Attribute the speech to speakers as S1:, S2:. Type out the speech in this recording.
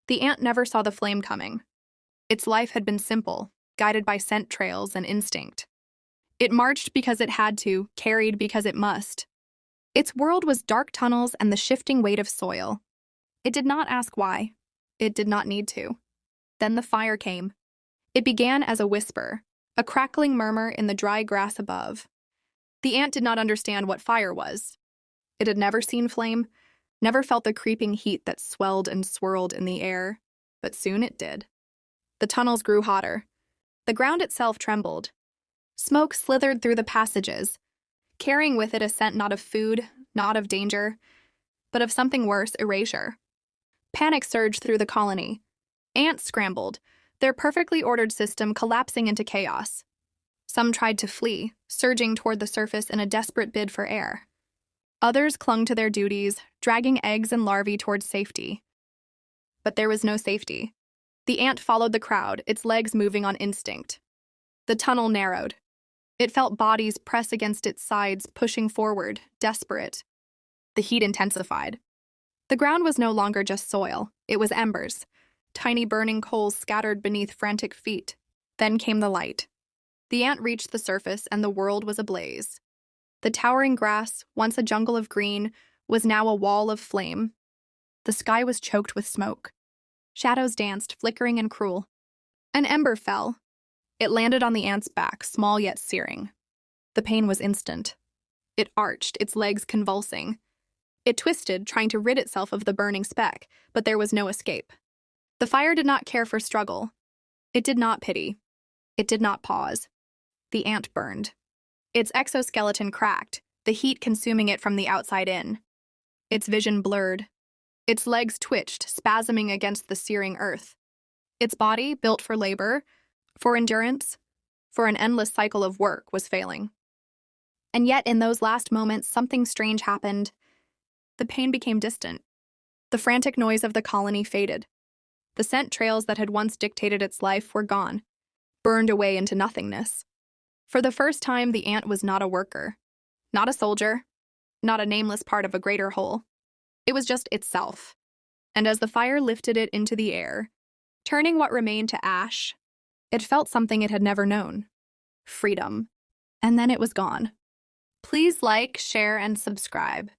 S1: The ant never saw the flame coming. Its life had been simple, guided by scent trails and instinct. It marched because it had to, carried because it must. Its world was dark tunnels and the shifting weight of soil. It did not ask why. It did not need to. Then the fire came. It began as a whisper, a crackling murmur in the dry grass above. The ant did not understand what fire was. It had never seen flame, never felt the creeping heat that swelled and swirled in the air, but soon it did. The tunnels grew hotter. The ground itself trembled. Smoke slithered through the passages, carrying with it a scent not of food, not of danger, but of something worse, erasure. Panic surged through the colony. Ants scrambled, their perfectly ordered system collapsing into chaos. Some tried to flee, surging toward the surface in a desperate bid for air. Others clung to their duties, dragging eggs and larvae towards safety. But there was no safety. The ant followed the crowd, its legs moving on instinct. The tunnel narrowed. It felt bodies press against its sides, pushing forward, desperate. The heat intensified. The ground was no longer just soil, it was embers, tiny burning coals scattered beneath frantic feet. Then came the light. The ant reached the surface and the world was ablaze. The towering grass, once a jungle of green, was now a wall of flame. The sky was choked with smoke. Shadows danced, flickering and cruel. An ember fell. It landed on the ant's back, small yet searing. The pain was instant. It arched, its legs convulsing. It twisted, trying to rid itself of the burning speck, but there was no escape. The fire did not care for struggle. It did not pity. It did not pause. The ant burned. Its exoskeleton cracked, the heat consuming it from the outside in. Its vision blurred. Its legs twitched, spasming against the searing earth. Its body, built for labor, for endurance, for an endless cycle of work, was failing. And yet, in those last moments, something strange happened. The pain became distant. The frantic noise of the colony faded. The scent trails that had once dictated its life were gone, burned away into nothingness. For the first time, the ant was not a worker, not a soldier, not a nameless part of a greater whole. It was just itself. And as the fire lifted it into the air, turning what remained to ash, it felt something it had never known. Freedom. And then it was gone. Please like, share, and subscribe.